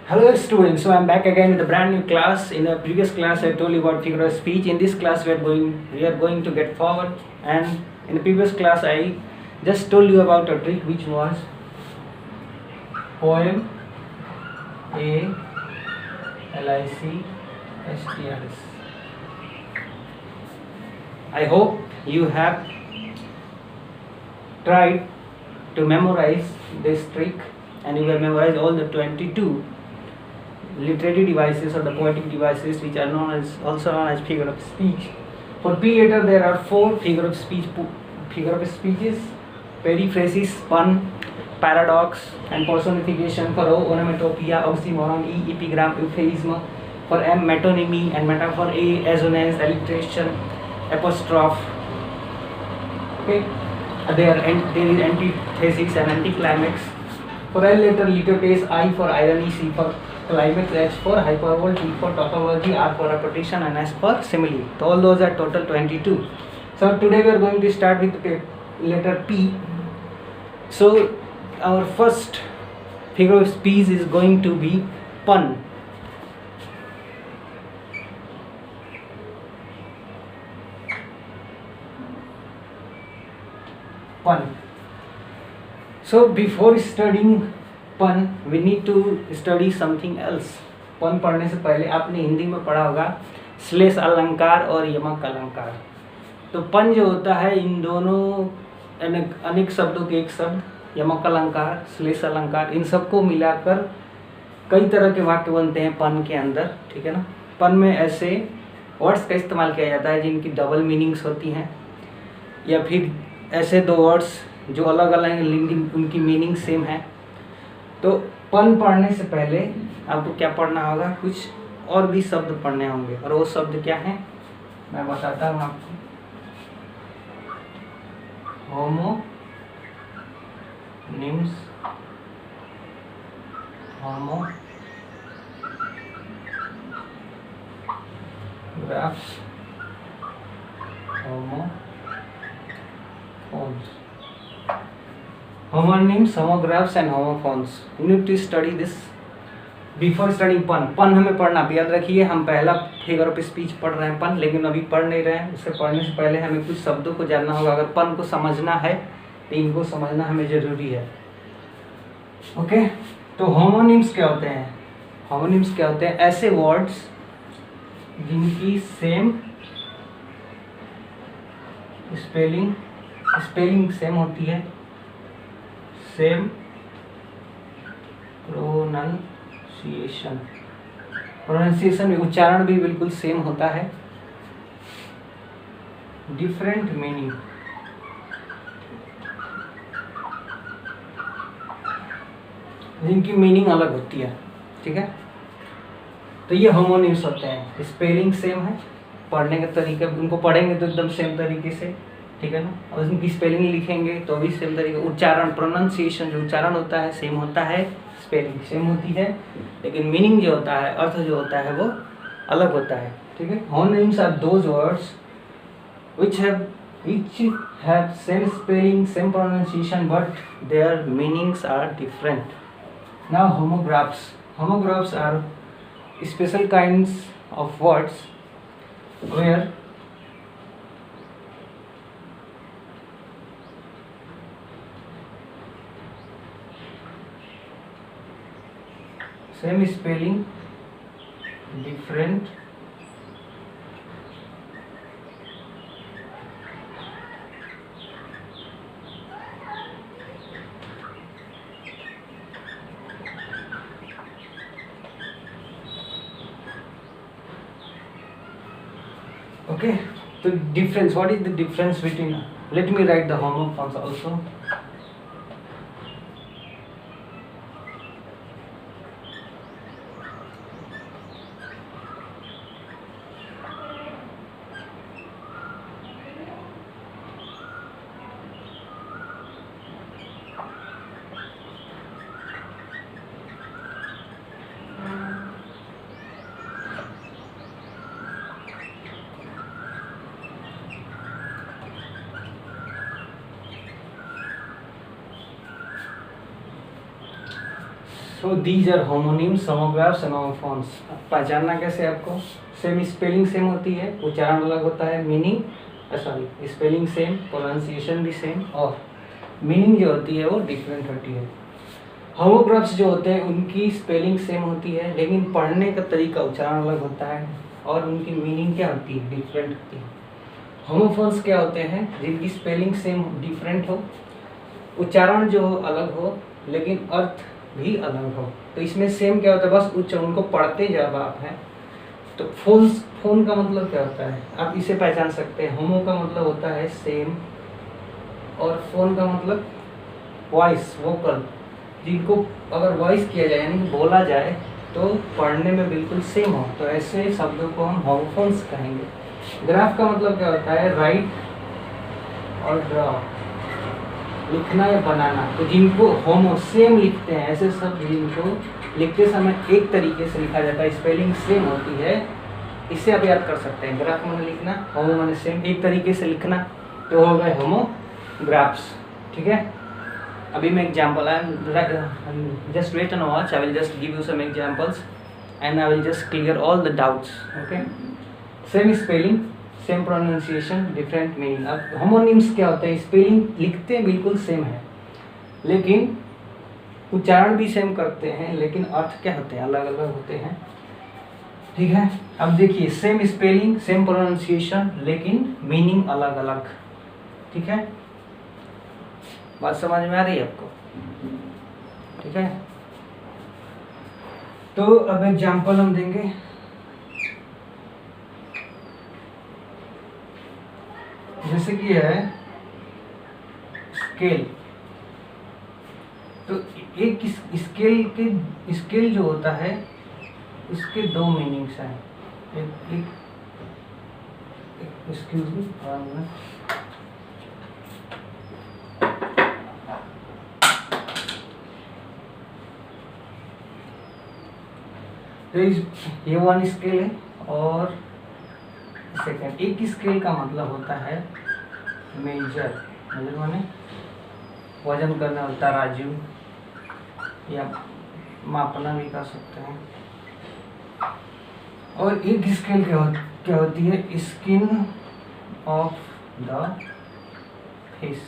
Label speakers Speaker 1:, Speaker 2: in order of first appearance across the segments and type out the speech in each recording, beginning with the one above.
Speaker 1: Hello students, so I'm back again with a brand new class. In the previous class I told you about figure of speech. In this class we are going to get forward, and in the previous class I just told you about a trick which was poem A L I C S T R S. I hope you have tried to memorize this trick and you have memorized all the 22 literary devices or the poetic devices which are also known as figure of speech. For P letter there are 4 figure of speeches: periphrasis, pun, paradox and personification. For O, onomatopoeia, oxymoron. E, epigram, euphemism. For M, metonymy and metaphor. A, assonance, alliteration, apostrophe. Okay, there is antithesis and anticlimax. For L letter, litotes. I for irony. C for climax, H for hyperbole, T for tautology, R for repetition and S for simile. So all those are total 22. So today we are going to start with the letter P. So our first figure of speech is going to be pun. Pun. So before studying pun we need to study something else. पन पढ़ने से पहले आपने हिंदी में पढ़ा होगा श्लेष अलंकार और यमक अलंकार. तो पन जो होता है इन दोनों अनेक शब्दों के एक शब्द, यमक अलंकार, श्लेष अलंकार, इन सबको मिलाकर कई तरह के वाक्य बनते हैं पन के अंदर. ठीक है ना. पन में ऐसे वर्ड्स का इस्तेमाल किया जाता है जिनकी डबल मीनिंग्स होती हैं, या फिर ऐसे दो वर्ड्स जो अलग अलग उनकी मीनिंग सेम है. तो पन पढ़ने से पहले आपको क्या पढ़ना होगा, कुछ और भी शब्द पढ़ने होंगे, और वो शब्द क्या हैं मैं बताता हूँ आपको. Homonyms, homographs, homophones. Homonyms, homographs and homophones. You need to study this before studying pun. पन हमें पढ़ना, याद रखिए हम पहला फिगर ऑफ स्पीच पढ़ रहे हैं पन, लेकिन अभी पढ़ नहीं रहे हैं. उससे पढ़ने से पहले हमें कुछ शब्दों को जानना होगा. अगर पन को समझना है तो इनको समझना हमें ज़रूरी है. ओके. तो होमोनिम्स क्या होते हैं? होमोनिम्स क्या होते हैं? ऐसे वर्ड्स जिनकी सेम स्पेलिंग सेम होती है, सेम प्रोनाउंसिएशन में उच्चारण भी बिल्कुल सेम होता है, डिफरेंट मीनिंग, जिनकी मीनिंग अलग होती है. ठीक है. तो ये होमोनिम्स होते हैं. स्पेलिंग सेम है, पढ़ने का तरीका उनको पढ़ेंगे तो एकदम सेम तरीके से. ठीक है ना. और उनकी स्पेलिंग लिखेंगे तो भी सेम तरीके. उच्चारण, प्रोनाउंसिएशन जो उच्चारण होता है सेम होता है, स्पेलिंग सेम होती है, लेकिन मीनिंग जो होता है, अर्थ जो होता है वो अलग होता है. ठीक है. Homonyms are those words which have same spelling, same pronunciation, but their meanings are different. Now homographs are special kinds of words where same spelling, different okay. So difference, what is the difference between, let me write the homophones also. So these are homonyms, homographs and homophones. पहचानना कैसे आपको? Same spelling same होती है, उच्चारण अलग होता है, meaning spelling same, pronunciation भी सेम, और मीनिंग जो होती है वो डिफरेंट होती है। होमोग्राफ्स जो होते हैं उनकी स्पेलिंग सेम होती है, लेकिन पढ़ने का तरीका, उच्चारण अलग होता है, और उनकी मीनिंग क्या होती है? डिफरेंट होती है। होमोफोन्स क्या होते हैं? जिनकी स्पेलिंग सेम डिफरेंट हो, उच्चारण जो अलग हो, लेकिन अर्थ भी अलग हो। तो इसमें सेम क्या होता है? बस उच्चारण को पढ़ते जब आप हैं तो फोन का मतलब क्या होता है? आप इसे पहचान सकते हैं। होमो का मतलब होता है सेम, और फोन का मतलब वॉइस, वोकल, जिनको अगर वॉइस किया जाए यानी कि बोला जाए तो पढ़ने में बिल्कुल सेम हो, तो ऐसे शब्दों को हम होमोफोन्स कहेंगे। ग्राफ का मतलब क्या होता है? राइट और ड्रॉ, लिखना या बनाना। तो जिनको होमो सेम लिखते हैं, ऐसे शब्द जिनको लिखते समय एक तरीके से लिखा जाता है, स्पेलिंग सेम होती है, इससे आप याद कर सकते हैं। ग्राफ माने लिखना, होमो माने सेम, एक तरीके से लिखना, तो हो गए होमोग्राफ्स। ठीक है, अभी मैं example just wait and watch, I will just give you some examples and I will just clear all the doubts. Okay, same spelling, same pronunciation, different meaning. अब होमोनिम्स क्या होते हैं? स्पेलिंग लिखते बिल्कुल सेम है, लेकिन उच्चारण भी सेम करते हैं, लेकिन अर्थ क्या होते हैं? अलग अलग होते हैं। ठीक है, अब देखिए, सेम स्पेलिंग, सेम प्रोनाउंसिएशन, लेकिन मीनिंग अलग अलग। ठीक है, बात समझ में आ रही है आपको? ठीक है, तो अब एग्जाम्पल हम देंगे। जैसे कि है स्केल, तो एक स्केल जो होता है उसके दो मीनिंग्स हैं। एक्सक्यूज मी, तो ये वन स्केल है, और सेकेंड एक स्केल का मतलब होता है मेजर। मेजर माने वजन करना, तराजू, या मापना भी कर सकते हैं। और एक स्केल क्या होती है? Skin of the face.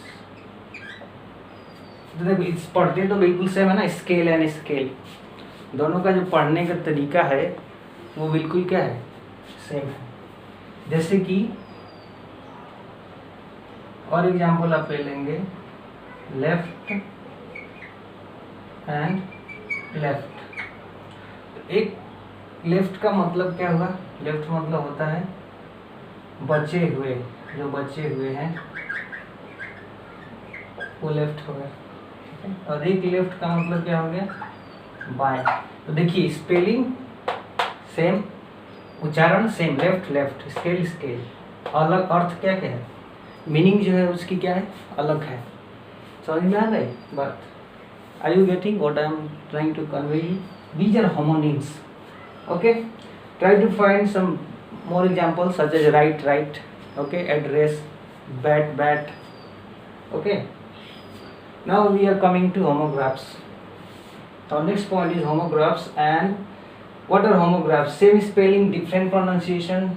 Speaker 1: तो देखो, इस पढ़ते तो बिल्कुल सेम है ना, स्केल एंड स्केल, दोनों का जो पढ़ने का तरीका है वो बिल्कुल क्या है? सेम है। जैसे कि और एग्जाम्पल आप ले लेंगे, लेफ्ट एंड लेफ्ट। एक लेफ्ट का मतलब क्या हुआ? लेफ्ट मतलब होता है बचे हुए, जो बचे हुए हैं वो लेफ्ट हो गया। और एक लेफ्ट का मतलब क्या हो गया? बाएं। तो देखिए, स्पेलिंग सेम, उच्चारण same, left left, scale scale, अलग अर्थ क्या क्या है? मीनिंग जो है उसकी क्या है? अलग है। समझ में आ रहा है बात? Are you getting what I am trying to convey you? These are homonyms. Okay, try to find some more examples such as right, okay, address, bat. Okay, now we are coming to homographs. So next point is homographs. And what are homographs? Same spelling, different pronunciation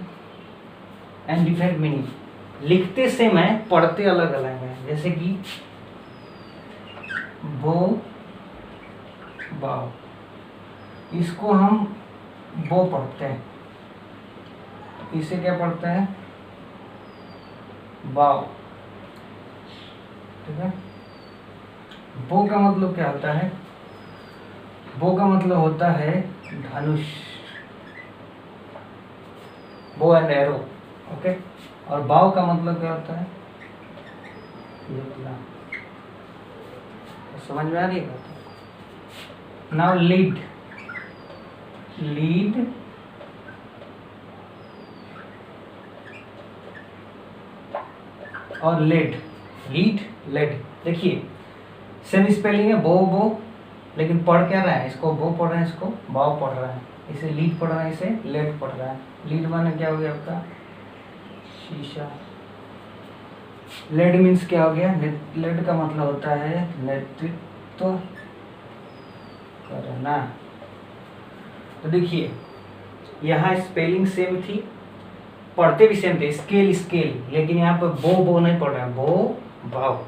Speaker 1: and different meaning. लिखते same है, पढ़ते अलग अलग है। जैसे कि बो बाव, इसको हम बो पढ़ते हैं, इसे क्या पढ़ते हैं? बाव। ठीक है, बो का मतलब क्या होता है? बो का मतलब होता है धनुष, बो एंड एरो। ओके, और बाव का मतलब क्या होता है? समझ में आ रही है बात? नाउ लीड और लेड, लेड। देखिए, सेम स्पेलिंग है, बो, लेकिन पढ़ क्या रहा है? इसको बो पढ़ रहे हैं, इसको बाव पढ़ रहा है, इसे लीड पढ़ रहा है, इसे लेड पढ़ रहा है। लीड माने क्या हो गया आपका? शीशा। लेड मीन्स क्या हो गया? लेड का मतलब होता है नेतृत्व, करना। तो देखिए यहाँ स्पेलिंग सेम थी, पढ़ते भी सेम थे, स्केल स्केल, लेकिन यहाँ पर बो नहीं पढ़ रहा है, बो भाव,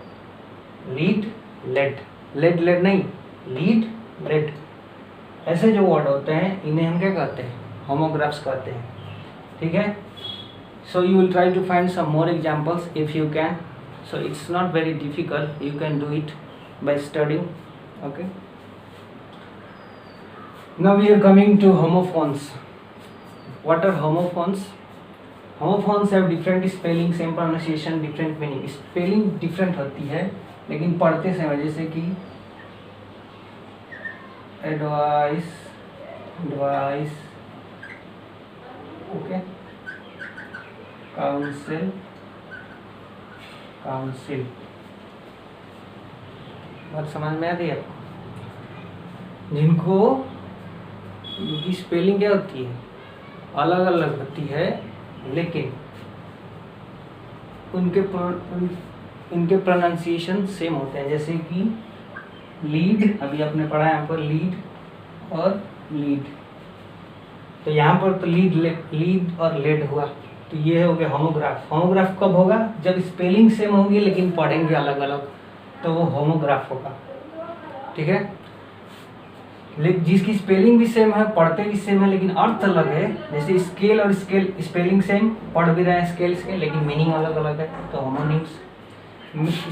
Speaker 1: लीड लेड, लेड लेड नहीं, लीड लेड, ऐसे जो वर्ड होते हैं इन्हें हम क्या कहते हैं, होमोग्राफ्स कहते हैं। ठीक है, so you will try to find some more examples if you can, so it's not very difficult, you can do it by studying. Okay, now we are coming to homophones. What are homophones? Homophones have different spelling, same pronunciation, different meaning. Spelling different होती है लेकिन पढ़ते समय, जैसे कि advice, advice, okay, council, council, बात समझ में आती है आपको? इनकी स्पेलिंग क्या होती है, अलग अलग होती है, लेकिन इनके प्रोनाउंसिएशन सेम होते हैं। जैसे कि लीड, अभी आपने पढ़ा यहाँ पर लीड और लीड, तो यहाँ पर तो लीड और लेड हुआ, तो ये हो गया होमोग्राफ। होमोग्राफ कब होगा, जब स्पेलिंग सेम होगी लेकिन पढ़ेंगे अलग अलग, तो वो होमोग्राफ होगा। ठीक है, जिसकी स्पेलिंग भी सेम है, पढ़ते भी सेम है, लेकिन अर्थ अलग है, जैसे स्केल और स्केल, स्पेलिंग सेम, पढ़ भी रहे हैं स्केल स्केल, लेकिन मीनिंग अलग अलग है, तो होमोनिम्स।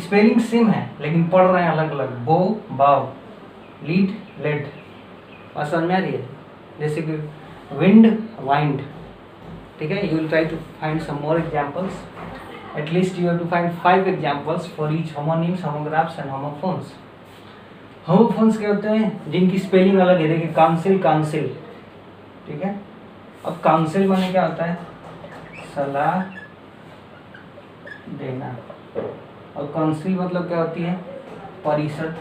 Speaker 1: स्पेलिंग सेम है लेकिन पढ़ रहे हैं अलग अलग, बो बाव, लीड लेड, और समझ में आ रही है? जैसे कि विंड वाइंड। ठीक है, you will try to find some more examples, at least you have to find 5 examples for each homonyms, homographs and homophones. Homophones क्या होते हैं, जिनकी स्पेलिंग अलग है। देखिए काउंसिल, काउंसिल, ठीक है, अब काउंसिल माने क्या होता है, सलाह देना, और काउंसिल मतलब क्या होती है, परिषद।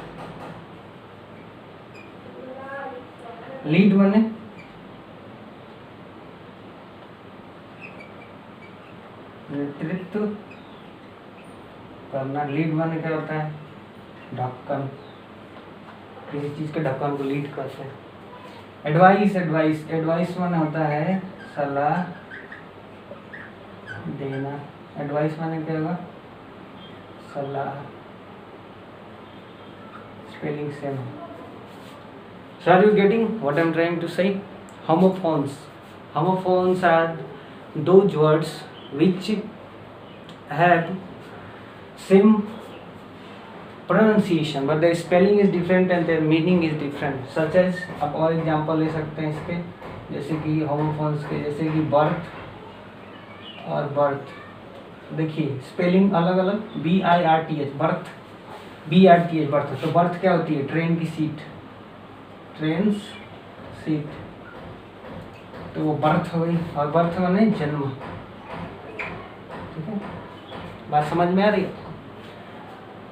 Speaker 1: लीड माने नेतृत्व करना, लीड माने क्या होता है, ढक्कन, किसी चीज के ढक्कन को लीड करते हैं। एडवाइस, एडवाइस, एडवाइस माने होता है सलाह देना, एडवाइस माने क्या होगा, सलाह, स्पेलिंग सेम है। So are you getting what I am trying to say? Homophones. Homophones are those words which have same pronunciation but their spelling is different and their meaning is different. Such as, आप और example ले सकते हैं इसके, जैसे कि homophones के, जैसे कि बर्थ और बर्थ। देखिए स्पेलिंग अलग अलग, BIRTH बर्थ, BRTH बर्थ। तो बर्थ क्या होती है, ट्रेन की सीट, ट्रेन सीट, तो वो बर्थ हो गई, और बर्थ माने जन्म। ठीक है, बात समझ में आ रही है?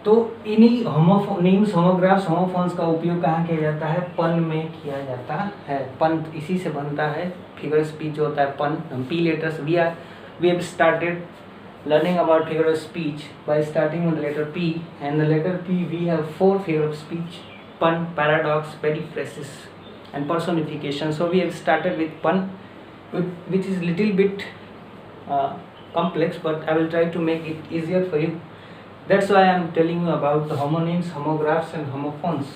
Speaker 1: तो इन्हीं होमोफोनिम्स, होमोग्राफ्स, होमोफोन्स का उपयोग कहाँ किया जाता है, पन में किया जाता है। पन इसी से बनता है, फिगर स्पीच होता है पन। हम P letters, we have started learning about figure of speech by starting with the letter P, and the letter P we have 4 figure of speech: pun, paradox, periphrasis and personification. So we have started with pun, which is little bit complex, but I will try to make it easier for you. That's why I am telling you about the homonyms, homographs and homophones.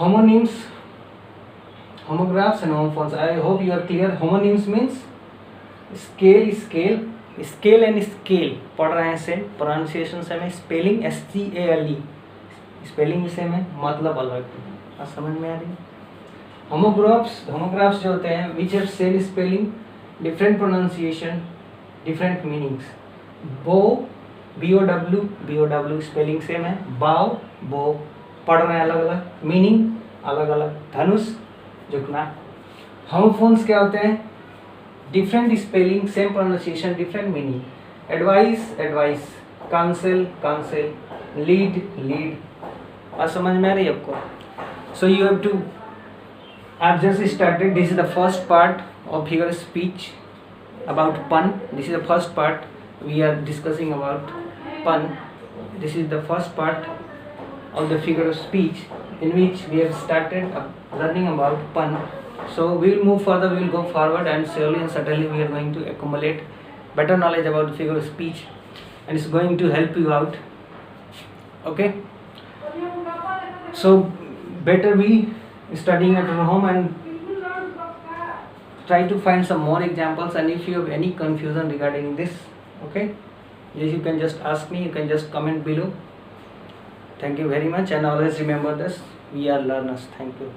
Speaker 1: Homonyms, homographs and homophones, I hope you are clear. Homonyms means scale, scale, scale and scale पढ़ रहे हैं same, pronunciation same है, spelling SCALE, spelling भी same है, मतलब अलग है। समझ में आ रही है? होमोग्राफ्स, होमोग्राफ्स जो होते हैं which have same spelling, different pronunciation, different meanings. बो, BOW, BOW स्पेलिंग सेम है, बाव, बो, पढ़ रहे हैं अलग अलग, मीनिंग अलग अलग। धनुष, झुकना। होमोफोन्स क्या होते हैं, different spelling, same pronunciation, different meaning. Advice, advise, council, counsel, lead, lead. और समझ में आ रही है आपको? So you have to, I've just started, this is the first part of figure of speech about pun. This is the first part, we are discussing about pun. This is the first part of the figure of speech. in which we have started learning about pun. So we will move further, we will go forward, and slowly and certainly we are going to accumulate better knowledge about the figure of speech, and it's going to help you out. Okay, so better be studying at your home and try to find some more examples, and if you have any confusion regarding this, okay, yes, you can just ask me, you can just comment below. Thank you very much, and always remember this, we are learners. Thank you.